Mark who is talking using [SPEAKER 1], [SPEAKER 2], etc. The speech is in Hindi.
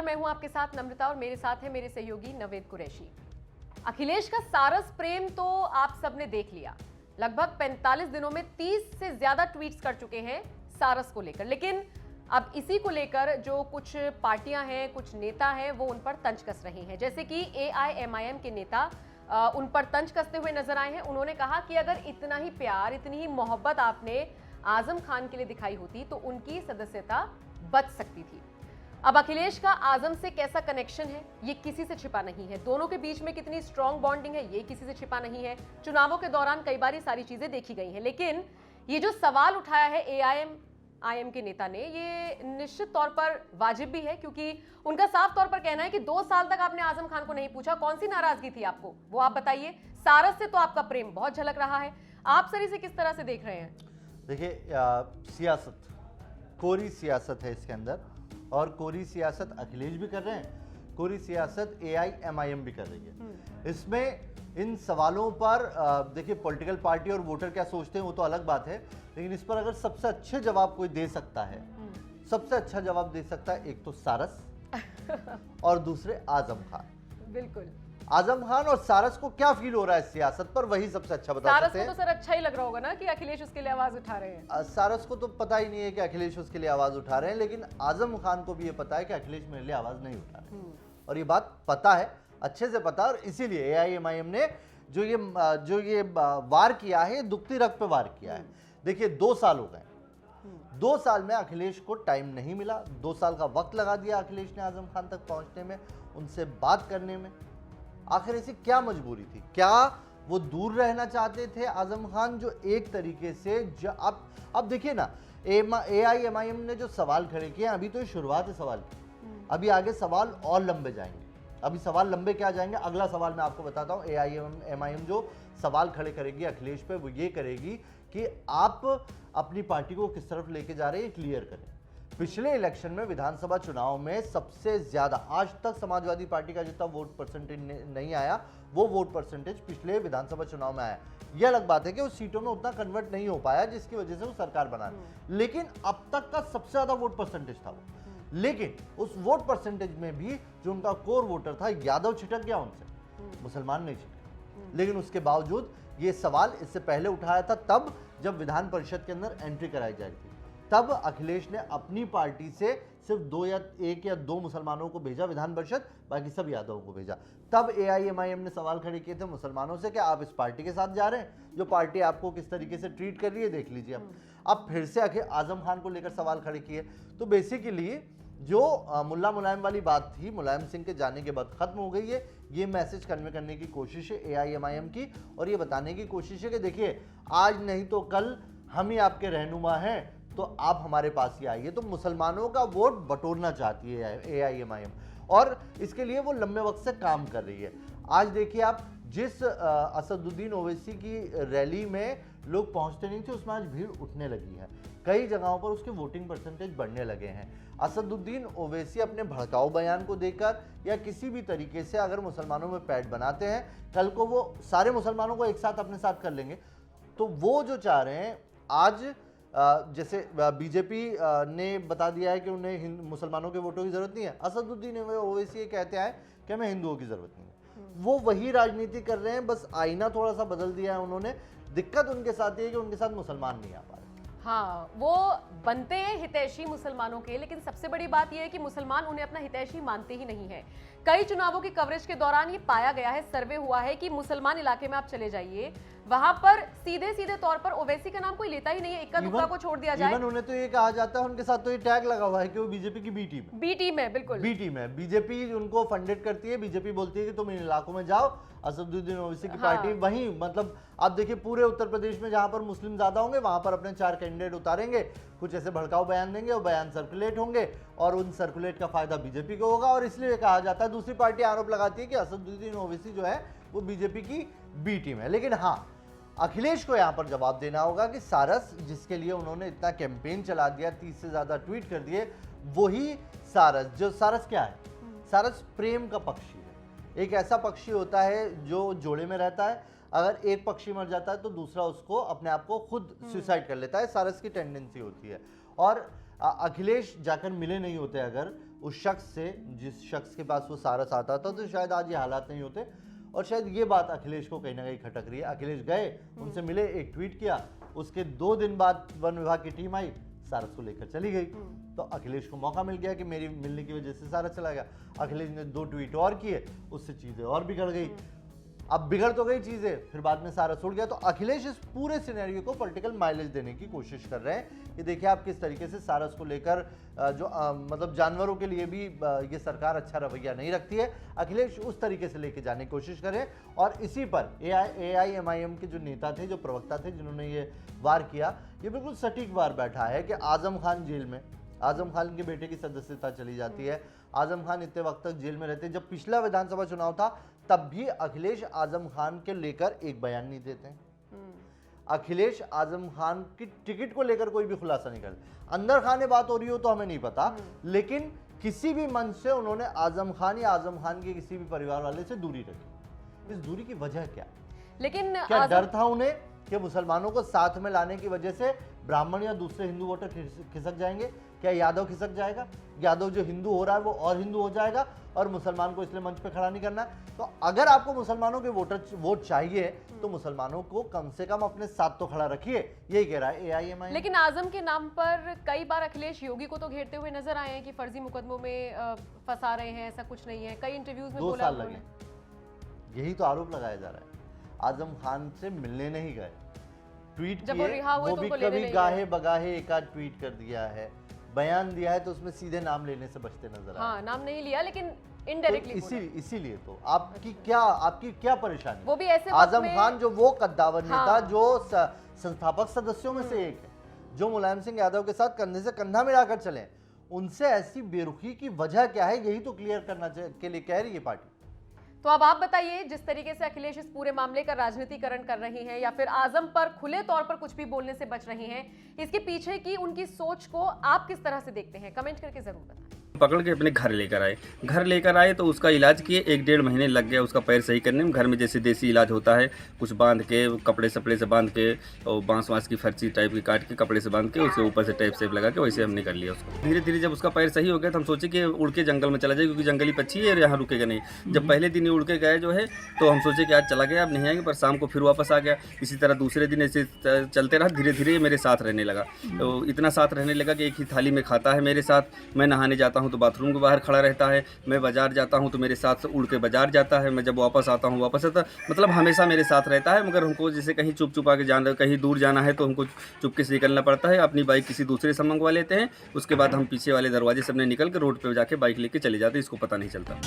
[SPEAKER 1] नमस्कार, मैं हूं आपके साथ नम्रता और मेरे साथ है मेरे सहयोगी नवेद कुरैशी। अखिलेश का सारस प्रेम तो आप सबने देख लिया। लगभग 45 दिनों में 30 से ज्यादा ट्वीट्स कर चुके हैं सारस को लेकर। लेकिन अब इसी को लेकर जो कुछ पार्टियां हैं, कुछ नेता हैं, वो उन पर तंज कस रही हैं। जैसे कि AIMIM के नेता उन पर तंज कसते हुए नजर आए हैं। उन्होंने कहा कि अगर इतना ही प्यार, इतनी ही मोहब्बत आपने आजम खान के लिए दिखाई होती तो उनकी सदस्यता बच सकती थी। अब अखिलेश का आजम से कैसा कनेक्शन है, ये किसी से छिपा नहीं है। दोनों के बीच में कितनी स्ट्रांग बॉन्डिंग है, ये किसी से छिपा नहीं है। चुनावों के दौरान कई बार ये सारी चीजें देखी गई हैं। लेकिन ये जो सवाल उठाया है AIMIM के नेता ने, ये निश्चित तौर पर वाजिब भी है, क्योंकि उनका साफ तौर पर कहना है कि 2 साल तक आपने आजम खान को नहीं पूछा, कौन सी नाराजगी थी आपको, वो आप बताइए। सारस से तो आपका प्रेम बहुत झलक रहा है। आप सर इसे किस तरह से देख रहे हैं?
[SPEAKER 2] देखिए, सियासत, कोरी सियासत है इसके अंदर, और कोरी सियासत अखिलेश भी कर रहे हैं, कोरी सियासत AIMIM भी कर रही है। इसमें इन सवालों पर देखिए, पॉलिटिकल पार्टी और वोटर क्या सोचते हैं वो तो अलग बात है, लेकिन इस पर अगर सबसे अच्छे जवाब कोई दे सकता है, सबसे अच्छा जवाब दे सकता है एक तो सारस और दूसरे आजम खान।
[SPEAKER 1] बिल्कुल,
[SPEAKER 2] आजम खान और सारस को क्या फील हो रहा है सियासत पर, वही सबसे अच्छा बता सकते हैं।
[SPEAKER 1] सारस को तो सर अच्छा ही लग रहा होगा ना कि अखिलेश उसके लिए आवाज उठा रहे हैं।
[SPEAKER 2] सारस को तो पता ही नहीं है कि अखिलेश उसके लिए आवाज उठा रहे हैं, लेकिन आजम खान को भी ये पता है कि अखिलेश मेरे लिए आवाज नहीं उठा रहे हैं। और ये बात पता है, अच्छे से पता, और इसीलिए AIMIM ने जो ये वार किया है, दुखती रग पे वार किया है। देखिए, 2 साल हो गए, 2 साल में अखिलेश को टाइम नहीं मिला। 2 साल का वक्त लगा दिया अखिलेश ने आजम खान तक पहुंचने में, उनसे बात करने में। आखिर ऐसी क्या मजबूरी थी? क्या वो दूर रहना चाहते थे आजम खान, जो एक तरीके से अब देखिए ना, AIMIM ने जो सवाल खड़े किए, अभी तो ये शुरुआत है सवाल की, अभी आगे सवाल और लंबे जाएंगे। अभी सवाल लंबे क्या जाएंगे, अगला सवाल मैं आपको बताता हूँ। AIMIM जो सवाल खड़े करेगी अखिलेश पे, वो ये करेगी कि आप अपनी पार्टी को किस तरफ लेके जा रहे हैं, क्लियर करें। पिछले इलेक्शन में, विधानसभा चुनाव में, सबसे ज्यादा आज तक समाजवादी पार्टी का जितना वोट परसेंटेज नहीं आया, वो वोट परसेंटेज पिछले विधानसभा चुनाव में आया। यह अलग बात है कि उस सीटों में उतना कन्वर्ट नहीं हो पाया, जिसकी वजह से वो सरकार बना, लेकिन अब तक का सबसे ज्यादा वोट परसेंटेज था वो। लेकिन उस वोट परसेंटेज में भी जो उनका कोर वोटर था, यादव छिटक गया उनसे, मुसलमान नहीं छिटके। लेकिन उसके बावजूद ये सवाल इससे पहले उठाया था, तब जब विधान परिषद के अंदर एंट्री कराई जा रही थी, तब अखिलेश ने अपनी पार्टी से सिर्फ 1 या 2 मुसलमानों को भेजा विधान परिषद, बाकी सब यादवों को भेजा। तब AIMIM ने सवाल खड़े किए थे मुसलमानों से कि आप इस पार्टी के साथ जा रहे हैं, जो पार्टी आपको किस तरीके से ट्रीट कर रही है, देख लीजिए। अब फिर से आजम खान को लेकर सवाल खड़े किए। तो बेसिकली जो मुल्ला मुलायम वाली बात थी, मुलायम सिंह के जाने के बाद खत्म हो गई है। ये मैसेज कन्वे करने की कोशिश है AIMIM की, और ये बताने की कोशिश है कि देखिए, आज नहीं तो कल हम ही आपके रहनुमा हैं, तो आप हमारे पास ही आइए। तो मुसलमानों का वोट बटोरना चाहती है AIMIM, और इसके लिए वो लंबे वक्त से काम कर रही है। आज देखिए आप, जिस असदुद्दीन ओवैसी की रैली में लोग पहुंचते नहीं थे, उसमें आज भीड़ उठने लगी है। कई जगहों पर उसके वोटिंग परसेंटेज बढ़ने लगे हैं। असदुद्दीन ओवैसी अपने भड़काऊ बयान को देकर या किसी भी तरीके से अगर मुसलमानों में पैठ बनाते हैं, कल को वो सारे मुसलमानों को एक साथ अपने साथ कर लेंगे। तो वो जो चाह रहे हैं, आज जैसे बीजेपी ने बता दिया है कि उन्हें मुसलमानों के वोटों की जरूरत नहीं है, असदुद्दीन ओवैसी ये कहते हैं कि हमें हिंदुओं की जरूरत नहीं है। वो वही राजनीति कर रहे हैं, बस आईना थोड़ा सा बदल दिया है उन्होंने। दिक्कत उनके साथ ये है कि उनके साथ मुसलमान नहीं आ पा रहे।
[SPEAKER 1] हाँ, वो बनते हैं हितैषी मुसलमानों के, लेकिन सबसे बड़ी बात यह है कि मुसलमान उन्हें अपना हितैषी मानते ही नहीं है। कई चुनावों की कवरेज के दौरान ये पाया गया है, सर्वे हुआ है कि मुसलमान इलाके में आप चले जाइए, वहां पर सीधे सीधे तौर पर ओवैसी का नाम कोई लेता ही नहीं है, इक्का दुक्का को छोड़ दिया जाए।
[SPEAKER 2] उन्हें तो ये कहा जाता है, उनके साथ तो ये टैग लगा हुआ है कि वो बीजेपी की बी टीम है। बिल्कुल, बी टीम है। बीजेपी उनको फंडेड करती है, बीजेपी बोलती है कि तुम इन इलाकों में जाओ, असदुद्दीन ओवैसी की पार्टी वहीं, मतलब आप देखिए पूरे उत्तर प्रदेश में जहां पर मुस्लिम ज्यादा होंगे, वहां पर अपने 4 कैंडिडेट उतारेंगे, कुछ ऐसे भड़काऊ बयान देंगे, वो बयान सर्कुलेट होंगे, और उन सर्कुलेट का फायदा बीजेपी को होगा। और इसलिए कहा जाता है, दूसरी पार्टी आरोप लगाती है कि असदुद्दीन ओवैसी जो है वो बीजेपी की बी टीम है। लेकिन हाँ, अखिलेश को यहां पर जवाब देना होगा कि सारस, जिसके लिए उन्होंने इतना कैंपेन चला दिया, 30 से ज्यादा ट्वीट कर दिए, वही सारस, जो सारस क्या है, सारस प्रेम का पक्षी है। एक ऐसा पक्षी होता है जो जोड़े में रहता है, अगर एक पक्षी मर जाता है तो दूसरा उसको अपने आप को खुद सुसाइड कर लेता है। सारस की टेंडेंसी होती है। और अखिलेश जाकर मिले नहीं होते अगर, उस शख्स से, जिस शख्स के पास वो सारस आता था, तो शायद आज ये हालात नहीं होते। और शायद ये बात अखिलेश को कहीं ना कहीं खटक रही है। अखिलेश गए, उनसे मिले, एक ट्वीट किया, उसके 2 दिन बाद वन विभाग की टीम आई, सारस को लेकर चली गई। तो अखिलेश को मौका मिल गया कि मेरी मिलने की वजह से सारस चला गया। अखिलेश ने 2 ट्वीट और किए, उससे चीजें और बिगड़ गई। अब बिगड़ तो गई चीजें, फिर बाद में सारस उड़ गया। तो अखिलेश इस पूरे सिनेरियो को पॉलिटिकल माइलेज देने की कोशिश कर रहे हैं कि देखिए आप किस तरीके से सारस को लेकर मतलब जानवरों के लिए भी ये सरकार अच्छा रवैया नहीं रखती है। अखिलेश उस तरीके से लेके जाने की कोशिश करें। और इसी पर AIMIM के जो नेता थे, जो प्रवक्ता थे, जिन्होंने ये वार किया, ये बिल्कुल सटीक वार बैठा है कि आजम खान जेल में, आजम खान के बेटे की सदस्यता चली जाती है। आजम खान इतने वक्त तक जेल में रहते हैं। जब पिछला विधानसभा चुनाव था तब भी अखिलेश आजम खान के लेकर एक बयान नहीं देते हैं। अखिलेश आजम खान की टिकट को लेकर कोई भी खुलासा नहीं करते। अंदर खाने बात हो रही हो तो हमें नहीं पता, लेकिन किसी भी मंच से उन्होंने आजम खान या आजम खान के किसी भी परिवार वाले से दूरी रखी। इस दूरी की वजह क्या?
[SPEAKER 1] लेकिन
[SPEAKER 2] क्या डर था उन्हें कि मुसलमानों को साथ में लाने की वजह से ब्राह्मण या दूसरे हिंदू वोटर खिसक जाएंगे? क्या यादव खिसक जाएगा? यादव जो हिंदू हो रहा है वो और हिंदू हो जाएगा और मुसलमान को इसलिए मंच पे खड़ा नहीं करना है। तो अगर आपको मुसलमानों के वोट चाहिए तो मुसलमानों को कम से कम अपने साथ तो खड़ा रखिए, यही कह रहा है AIMIM।
[SPEAKER 1] लेकिन आजम के नाम पर कई बार अखिलेश योगी को तो घेरते हुए नजर आए हैं कि फर्जी मुकदमों में फंसा रहे हैं, ऐसा कुछ नहीं है। कई इंटरव्यूज में
[SPEAKER 2] 2
[SPEAKER 1] बोला
[SPEAKER 2] साल लगे, यही तो आरोप लगाया जा रहा है। आजम खान से मिलने नहीं गए, ट्वीट
[SPEAKER 1] जब वो
[SPEAKER 2] किए,
[SPEAKER 1] रिहा हुए
[SPEAKER 2] वो
[SPEAKER 1] तो
[SPEAKER 2] भी
[SPEAKER 1] उनको लेने
[SPEAKER 2] कभी
[SPEAKER 1] नहीं
[SPEAKER 2] गाहे बगाहे एक आध ट्वीट कर दिया है, बयान दिया है तो उसमें सीधे नाम लेने से बचते नजर आए।
[SPEAKER 1] हाँ, नाम नहीं लिया लेकिन
[SPEAKER 2] तो
[SPEAKER 1] इनडायरेक्टली
[SPEAKER 2] इसीलिए तो आपकी क्या परेशानी?
[SPEAKER 1] वो भी ऐसे वक्त
[SPEAKER 2] आजम
[SPEAKER 1] में-
[SPEAKER 2] खान जो वो कद्दावर नेता,
[SPEAKER 1] हाँ।
[SPEAKER 2] जो संस्थापक सदस्यों में से एक है, जो मुलायम सिंह यादव के साथ कंधे से कंधा मिलाकर चले, उनसे ऐसी बेरुखी की वजह क्या है? यही तो क्लियर करना के लिए कह रही है पार्टी।
[SPEAKER 1] तो अब आप बताइए, जिस तरीके से अखिलेश इस पूरे मामले का राजनीतिकरण कर रही हैं या फिर आजम पर खुले तौर पर कुछ भी बोलने से बच रही हैं, इसके पीछे की उनकी सोच को आप किस तरह से देखते हैं? कमेंट करके जरूर बताएं।
[SPEAKER 3] पकड़ के अपने घर लेकर आए तो उसका इलाज किए, 1-1.5 महीने लग गया उसका पैर सही करने में। घर में जैसे देसी इलाज होता है, कुछ बांध के, कपड़े सपड़े से बांध के और बांस की फर्ची टाइप की काट के कपड़े से बांध के उसके ऊपर से टेप सेप लगा के वैसे हमने कर लिया उसको। धीरे धीरे जब उसका पैर सही हो गया तो हम सोचे कि उड़ के जंगल में चला जाए, क्योंकि जंगली पक्षी है और यहाँ रुकेगा नहीं। जब पहले दिन ही उड़ के गए जो है तो हम सोचे कि आज चला गया, अब नहीं आएंगे, पर शाम को फिर वापस आ गया। इसी तरह दूसरे दिन ऐसे चलते रहा, धीरे धीरे मेरे साथ रहने लगा। तो इतना साथ रहने लगा कि एक ही थाली में खाता है मेरे साथ। मैं नहाने जाता हूँ तो बाथरूम के बाहर खड़ा रहता है, मैं बाजार जाता हूँ तो मेरे साथ उड़ के बाजार जाता है, मैं जब वापस आता हूँ वापस आता, मतलब हमेशा मेरे साथ रहता है। मगर हमको जैसे कहीं चुप आके जाना, कहीं दूर जाना है तो हमको चुपके से निकलना पड़ता है। अपनी बाइक किसी दूसरे से मंगवा लेते हैं, उसके बाद हम पीछे वाले दरवाजे से अपने निकल के रोड पे जाके बाइक लेके चले जाते हैं, इसको पता नहीं चलता।